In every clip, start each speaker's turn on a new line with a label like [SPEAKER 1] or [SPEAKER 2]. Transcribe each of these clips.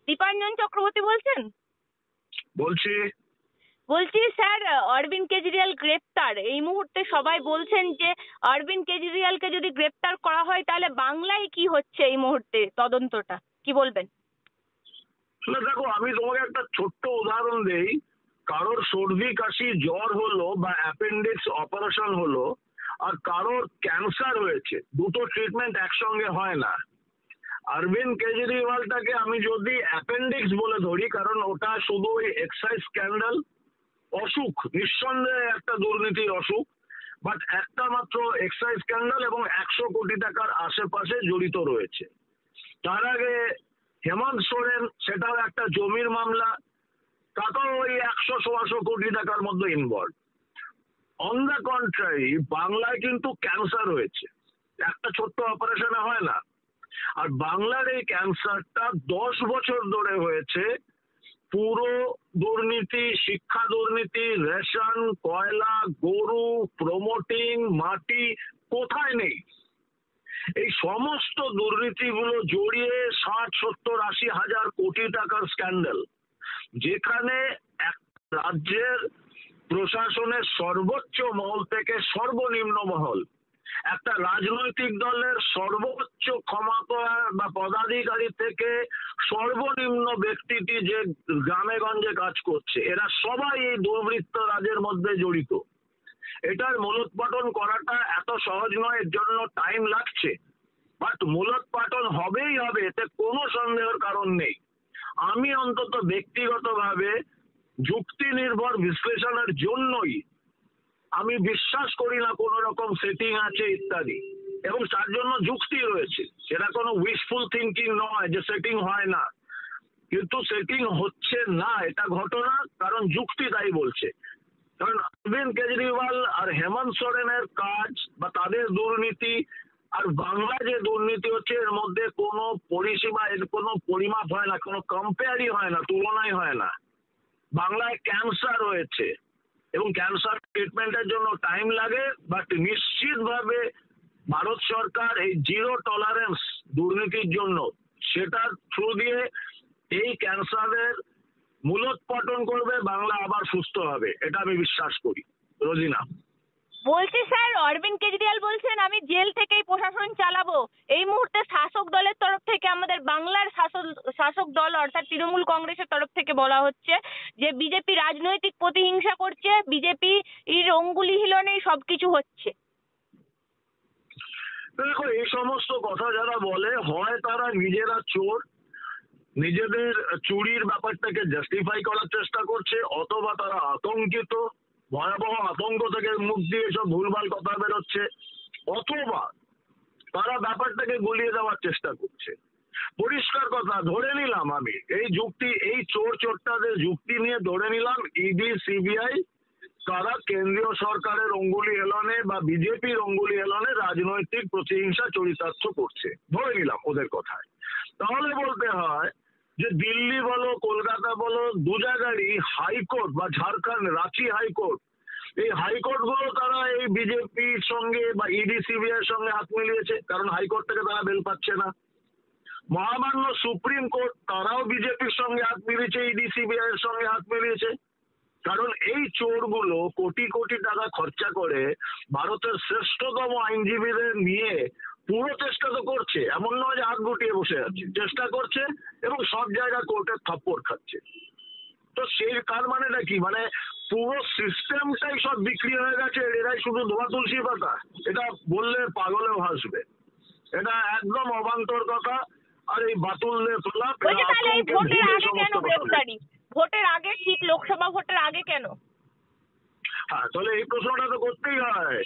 [SPEAKER 1] দীপাঞ্জন চক্রবর্তী বলছেন?
[SPEAKER 2] বলছি।
[SPEAKER 1] বলছি স্যার, অরবিন্দ কেজরিওয়াল গ্রেপ্তার, এই মুহূর্তে সবাই বলছেন যে অরবিন্দ কেজরিওয়ালকে যদি গ্রেপ্তার করা হয় তাহলে বাংলায় কি হচ্ছে এই মুহূর্তে তদন্তটা, কি বলবেন?
[SPEAKER 2] না দেখো, আমি তোমাকে একটা ছোট্ট উদাহরণ দেই। কারোর সর্দি কাশি জ্বর হলো বা অ্যাপেন্ডিক্স অপারেশন হলো, আর কারোর ক্যান্সার হয়েছে, দুটো ট্রিটমেন্ট একসঙ্গে হয় না। অরবিন্দ কেজরিওয়ালটাকে আমি যদি অ্যাপেন্ডিক্স বলে ধরি, কারণ ওটা শুধু ওই এক্সাইজ স্ক্যান্ডাল, অসুখ, নিঃসন্দেহে একটা দুর্নীতির অসুখ, বাট একটা মাত্র এক্সাইজ স্ক্যান্ডাল এবং 100 কোটি টাকার আশেপাশে জড়িত রয়েছে। তার আগে হেমন্ত সোরেন, সেটাও একটা জমির মামলা, তাতেও ওই 100-125 কোটি টাকার মধ্যে ইনভলভ। অন দ্য কন্ট্রারি, বাংলায় কিন্তু ক্যান্সার হয়েছে, একটা ছোট্ট অপারেশনে হয় না। আর বাংলার এই ক্যান্সারটা 10 বছর ধরে হয়েছে। পুরো দুর্নীতি, শিক্ষা দুর্নীতি, রেশন, কয়লা, গরু, প্রমোটিং, মাটি, কোথায় নেই? এই সমস্ত দুর্নীতিগুলো জড়িয়ে 60-70-80 হাজার কোটি টাকার স্ক্যান্ডাল, যেখানে এক রাজ্যের প্রশাসনের সর্বোচ্চ মহল থেকে সর্বনিম্ন মহল, একটা রাজনৈতিক দলের সর্বোচ্চ ক্ষমতা বা পদাধিকারী থেকে সর্বনিম্ন ব্যক্তিটি যে গ্রামে গঞ্জে কাজ করছে, এরা সবাই এই দুর্বৃত্ত রাজের মধ্যে জড়িত। এটার মূলোৎপাটন করাটা এত সহজ নয়, এর জন্য টাইম লাগছে, বাট মূলোৎপাটন হবেই হবে, এতে কোনো সন্দেহের কারণ নেই। আমি অন্তত ব্যক্তিগতভাবে যুক্তি নির্ভর বিশ্লেষণের জন্যই আমি বিশ্বাস করি না কোনো রকম সেটিং আছে ইত্যাদি, এবং তার জন্য যুক্তি রয়েছে, সেটা কোনো উইশফুল থিঙ্কিং নয় যে সেটিং হয় না। কিন্তু সেটিং হচ্ছে না, এটা ঘটনা, কারণ যুক্তি তাই বলছে। কারণ অরবিন্দ কেজরিওয়াল আর হেমন্ত সোরেনের কাজ বা তাদের দুর্নীতি আর বাংলা যে দুর্নীতি হচ্ছে, এর মধ্যে কোনো পরিসীমা, এর কোনো পরিমাপ হয় না, কোনো কম্পেয়ারই হয় না, তুলনাই হয় না। বাংলায় ক্যান্সার হয়েছে এবং ক্যান্সার ট্রিটমেন্টের জন্য টাইম লাগে, বাট নিশ্চিতভাবে ভারত সরকার এই জিরো টলারেন্স দুর্নীতির জন্য, সেটার থ্রু দিয়ে এই ক্যান্সারের মূলোৎপাটন করবে, বাংলা আবার সুস্থ হবে, এটা আমি বিশ্বাস করি। রোজিনা
[SPEAKER 1] বলছি স্যার, অরবিন্দ কেজরিওয়াল বলছেন আমি জেল থেকেই প্রশাসন চালাবো। এই মুহূর্তে শাসক দলের তরফ থেকে, আমাদের বাংলার শাসক দল অর্থাৎ তৃণমূল কংগ্রেসের তরফ থেকে বলা হচ্ছে যে বিজেপি রাজনৈতিক প্রতিহিংসা করছে, বিজেপি এর অঙ্গুলি হিলনেই সবকিছু হচ্ছে।
[SPEAKER 2] দেখো, এই সমস্ত কথা যারা বলে, হয় তারা নিজেরা চোর, নিজেদের চুরির ব্যাপারটাকে জাস্টিফাই করার চেষ্টা করছে, অথবা তারা আতঙ্কিত, ভয়াবহ আতঙ্ক থেকে মুখ দিয়ে সব ভুলভাল কথা বেরোচ্ছে, অথবা তারা ব্যাপারটাকে গুলিয়ে দেওয়ার চেষ্টা করছে। পরিষ্কার কথা, ধরে নিলাম আমি এই যুক্তি, এই চোরটাদের যুক্তি নিয়ে ধরে নিলাম ইডি সিবিআই তারা কেন্দ্রীয় সরকারের অঙ্গুলি হেলনে বা বিজেপির অঙ্গুলি হেলনে রাজনৈতিক প্রতিহিংসা চরিতার্থ করছে, ধরে নিলাম ওদের কথায়। তাহলে বলতে হয় যে দিল্লি বলো, কলকাতা বলো, দু জায়গারই হাইকোর্ট বা ঝাড়খণ্ড রাঁচি হাইকোর্ট, এই হাইকোর্ট গুলো তারা এই বিজেপির সঙ্গে বা ইডি সিবিআই এর সঙ্গে হাত মিলিয়েছে, কারণ হাইকোর্ট থেকে তারা বেল পাচ্ছে না। মহামান্য সুপ্রিম কোর্ট, তারাও বিজেপির সঙ্গে হাত মিলিয়েছে, ইডি সিবিআই এর সঙ্গে হাত মিলিয়েছে, কারণ এই চোরগুলো কোটি কোটি টাকা খরচা করে ভারতের শ্রেষ্ঠতম আইনজীবীদের নিয়ে পুরো চেষ্টা তো করছে, এমন নয় যে হাত গুটিয়ে বসে আছে, চেষ্টা করছে এবং সব জায়গায় কোর্টের থাপ্পড় খাচ্ছে। তো সেই তার মানেটা কি, মানে পুরো সিস্টেমটাই সব বিক্রি হয়ে গেছে, এরাই শুধু ধোয়া তুলসী পাতা? এটা বললে পাগলেও হাসবে, এটা একদম অবান্তর কথা। আর এই বাতুললে তোলা
[SPEAKER 1] ভোটের আগে, ঠিক লোকসভা ভোটের আগে কেন?
[SPEAKER 2] হ্যাঁ, তাহলে এই প্রশ্নটা তো করতেই হয়।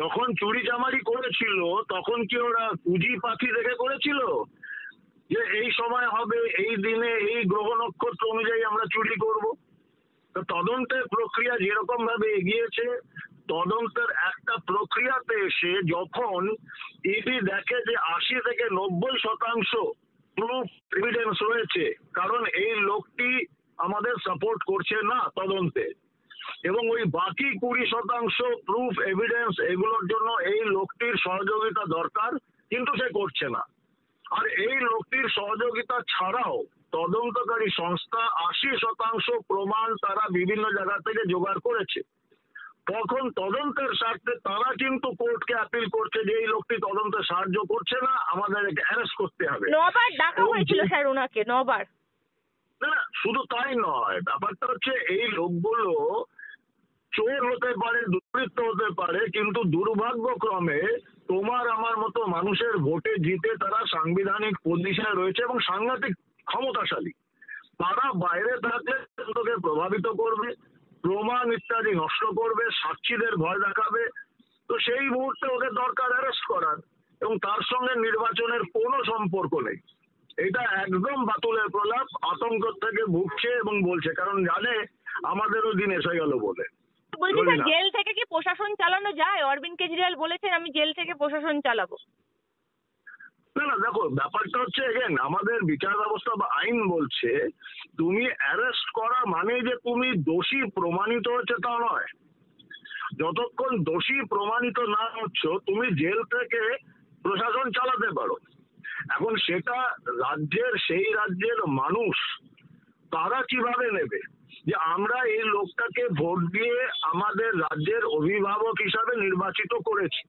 [SPEAKER 2] যখন চুরি চামারি করেছিল তখন কি ওরা পুঁজি পাখি দেখে করেছিল যে এই সময় হবে, এই দিনে, এই গ্রহ নক্ষত্র অনুযায়ী আমরা চুরি করব? তো তদন্তের প্রক্রিয়া যেরকম ভাবে এগিয়েছে, তদন্তের একটা প্রক্রিয়াতে এসে যখন ইডি দেখে যে 80-90% প্রুফ এভিডেন্স রয়েছে, কারণ এই লোকটি আমাদের সাপোর্ট করছে না তদন্তে, এবং ওই বাকি 20% প্রুফ এভিডেন্স এগুলোর জন্য এই লোকটির সহযোগিতা দরকার, কিন্তু সে করছে না। আর এই লোকটির সহযোগিতা ছাড়াও তদন্তকারী সংস্থা 80% প্রমাণ তারা বিভিন্ন জায়গা থেকে জোগাড় করেছে। তখন তদন্তের স্বার্থে তারা কিন্তু কোর্টকে আপিল করছে যে এই লোকটি তদন্তে সাহায্য করছে না, আমাদের একে অ্যারেস্ট করতে হবে।
[SPEAKER 1] 9 বার ডাকা
[SPEAKER 2] এবং
[SPEAKER 1] হয়েছিল স্যার ওনাকে, 9 বার।
[SPEAKER 2] না, শুধু তাই নয়, ব্যাপারটা হচ্ছে এই লোকগুলো চোর হতে পারে, দুর্বৃত্ত হতে পারে, কিন্তু দুর্ভাগ্যক্রমে তোমার আমার মতো মানুষের ভোটে জিতে তারা সাংবিধানিক পজিশনে রয়েছে এবং সাংঘাতিক ক্ষমতাশালী। তারা বাইরে থাকলে তদন্তকে প্রভাবিত করবে, প্রমাণ ইত্যাদি নষ্ট করবে, সাক্ষীদের ভয় দেখাবে। তো সেই মুহূর্তে ওদের দরকার অ্যারেস্ট করার, এবং তার সঙ্গে নির্বাচনের কোনো সম্পর্ক নেই। এটা একদম বাতুলের প্রলাপ, আতঙ্ক থেকে ভুগছে এবং বলছে, কারণ জানে আমাদেরও দিন এসে গেল বলে।
[SPEAKER 1] বলছি স্যার,
[SPEAKER 2] রবিনা।
[SPEAKER 1] জেল থেকে কি প্রশাসন চালানো যায়? অরবিন্দ কেজরিওয়াল বলেছেন আমি জেল থেকে প্রশাসন চালাবো।
[SPEAKER 2] না না, দেখো ব্যাপারটা হচ্ছে এগেন আমাদের বিচার ব্যবস্থা বা আইন বলছে তুমি অ্যারেস্ট করা মানে যে তুমি দোষী প্রমাণিত হচ্ছে তা নয়। যতক্ষণ দোষী প্রমাণিত না হচ্ছ তুমি জেল থেকে প্রশাসন চালাতে পারো। এখন সেটা সেই রাজ্যের মানুষ তারা কিভাবে নেবে যে আমরা এই লোকটাকে ভোট দিয়ে আমাদের রাজ্যের অভিভাবক হিসাবে নির্বাচিত করেছি,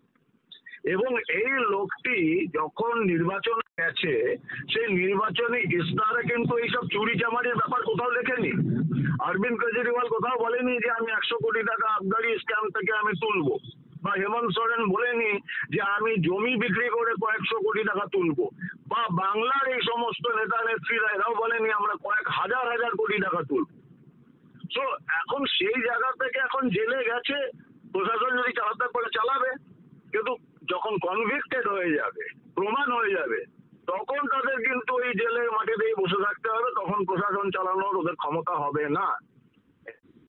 [SPEAKER 2] এবং এই লোকটি যখন নির্বাচন গেছে সেই নির্বাচনী ইস্তাহারে কিন্তু এইসব চুরি চামারির ব্যাপার কোথাও লেখেনি। অরবিন্দ কেজরিওয়াল কোথাও বলেনি যে আমি 100 কোটি টাকা আবগারি স্ক্যাম থেকে আমি তুলবো, বা হেমন্ত সোরেন বলেনি যে আমি জমি বিক্রি করে কয়েকশো কোটি টাকা তুলবো, বা বাংলার এই সমস্ত নেতা নেত্রীরা এরাও বলেনি আমরা কয়েক হাজার হাজার কোটি টাকা তুলবো। তো এখন সেই জায়গা থেকে এখন জেলে গেছে, প্রশাসন যদি চালাতে পারে চালাবে, কিন্তু যখন কনভিক্টেড হয়ে যাবে, প্রমাণ হয়ে যাবে, তখন তাদের কিন্তু ওই জেলের মাটিতেই বসে থাকতে হবে, তখন প্রশাসন চালানোর ওদের ক্ষমতা হবে না।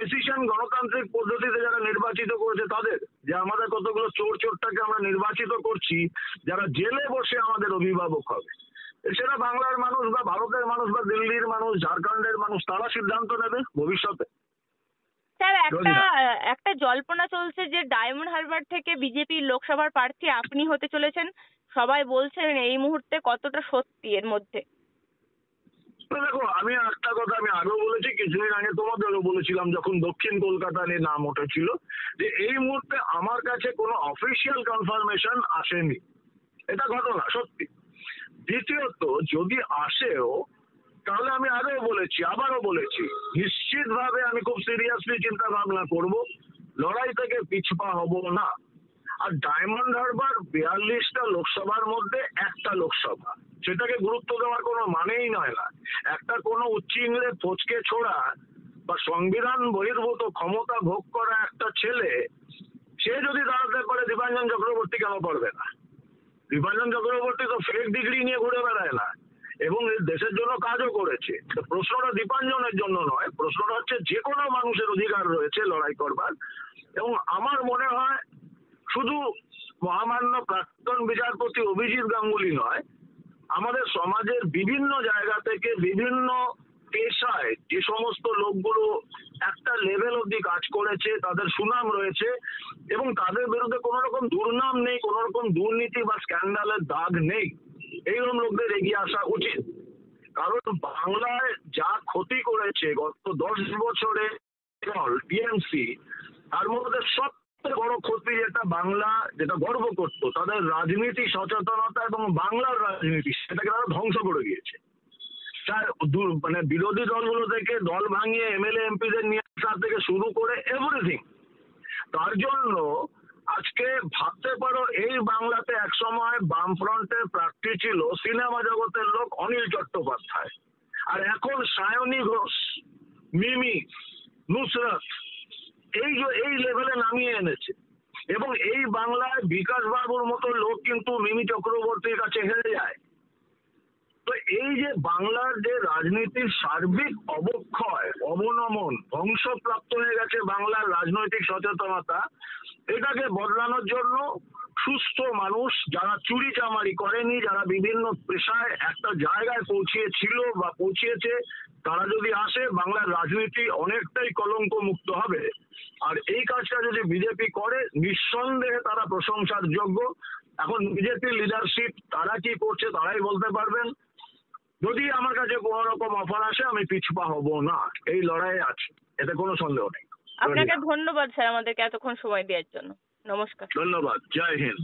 [SPEAKER 2] ডিসিশন গণতান্ত্রিক পদ্ধতিতে যারা নির্বাচিত করেছে তাদের, যে আমাদের কতগুলো চোরটাকে আমরা নির্বাচিত করছি যারা জেলে বসে আমাদের অভিভাবক হবে, সেটা বাংলার মানুষ বা ভারতের মানুষ বা দিল্লির মানুষ, ঝাড়খণ্ডের মানুষ, তারা সিদ্ধান্ত নেবে ভবিষ্যতে।
[SPEAKER 1] স্যার একটা জল্পনা চলছে যে ডায়মন্ড হারবার থেকে বিজেপির লোকসভার প্রার্থী আপনি হতে চলেছেন, সবাই বলছেন এই মুহূর্তে কতটা সত্যি এর মধ্যে?
[SPEAKER 2] দেখো আমি একটা কথা আমি আগেও বলেছি, কিছুদিন আগে তোমাদেরও বলেছিলাম যখন দক্ষিণ কলকাতা নিয়ে নাম উঠেছিল, যে এই মুহূর্তে আমার কাছে কোনো অফিসিয়াল কনফার্মেশন আসেনি। এটা ঘটনা সত্যি। দ্বিতীয়ত যদি আসেও তাহলে আমি আগেও বলেছি আবারও বলেছি নিশ্চিতভাবে আমি খুব সিরিয়াসলি চিন্তা ভাবনা করব, লড়াই থেকে পিছপা হব না। আর ডায়মন্ড হারবার 42টা লোকসভার মধ্যে একটা লোকসভা, সেটাকে গুরুত্ব দেওয়ার কোনো মানেই নয় না। একটা কোনো উচ্চিংড়ে ফচকে ছোড়া বা সংবিধান বহির্ভূত ক্ষমতা ভোগ করা একটা ছেলে, সে যদি দাঁড়াতে পারে, দীপাঞ্জন চক্রবর্তী কেন পারবে না? দীপাঞ্জন চক্রবর্তী তো ফেক ডিগ্রি নিয়ে ঘুরে বেড়ায় না, এবং দেশের জন্য কাজও করেছে। তো প্রশ্নটা দীপাঞ্জনের জন্য নয়, প্রশ্নটা হচ্ছে যে কোনো মানুষের অধিকার রয়েছে লড়াই করবার। এবং আমার মনে হয় শুধু মহামান্য প্রাক্তন বিচারপতি অভিজিৎ গাঙ্গুলি নয়, আমাদের সমাজের বিভিন্ন জায়গা থেকে বিভিন্ন পেশায় যে সমস্ত লোকগুলো একটা লেভেল অবধি কাজ করেছে, তাদের সুনাম রয়েছে এবং তাদের বিরুদ্ধে কোনো রকম দুর্নাম নেই, কোনো রকম দুর্নীতি বা স্ক্যান্ডালের দাগ নেই, এইরকম লোকদের এগিয়ে আসা উচিত। কারণ বাংলায় যা ক্ষতি করেছে গত 10 বছরে টিএমসি, তার মধ্যে সবচেয়ে বড় ক্ষতি যেটা বাংলা যেটা গর্ব করত, তাদের রাজনীতি সচেতনতা এবং বাংলার রাজনীতি, সেটাকে তারা ধ্বংস করে গিয়েছে। মানে বিরোধী দলগুলো থেকে দল ভাঙিয়ে এমএলএ এমপিদের নিয়ে আসা থেকে শুরু করে এভরিথিং। তার জন্য আজকে ভাবতে পারো এই বাংলাতে একসময় বামফ্রন্টের প্রার্থী ছিল সিনেমা জগতের লোক অনিল চট্টোপাধ্যায়, আর এখন সায়নী ঘোষ, মিমি, নুসরত এই লেভেলে নামিয়ে এনেছে। এবং এই বাংলায় বিকাশ বাবুর মতো লোক কিন্তু মিমি চক্রবর্তীর কাছে হেরে যায়। তো এই যে বাংলার যে রাজনীতির সার্বিক অবক্ষয়, অবনমন, ধ্বংসপ্রাপ্ত হয়ে গেছে বাংলার রাজনৈতিক সচেতনতা, এটাকে বদলানোর জন্য সুস্থ মানুষ যারা চুরি চামারি করেনি, যারা বিভিন্ন পেশায় একটা জায়গায় পৌঁছিয়েছিল বা পৌঁছিয়েছে, তারা যদি আসে বাংলার রাজনীতি অনেকটাই কলঙ্ক মুক্ত হবে। আর এই কাজটা যদি বিজেপি করে নিঃসন্দেহে তারা প্রশংসার যোগ্য। এখন বিজেপির লিডারশিপ তারা কি করছে তারাই বলতে পারবেন। যদি আমার কাছে কোনো রকম অফার আসে আমি পিছপা হব না, এই লড়াই আছে, এতে কোনো সন্দেহ নেই।
[SPEAKER 1] আপনাকে ধন্যবাদ স্যার আমাদেরকে এতক্ষণ সময় দেওয়ার জন্য। নমস্কার।
[SPEAKER 2] ধন্যবাদ, জয় হিন্দ।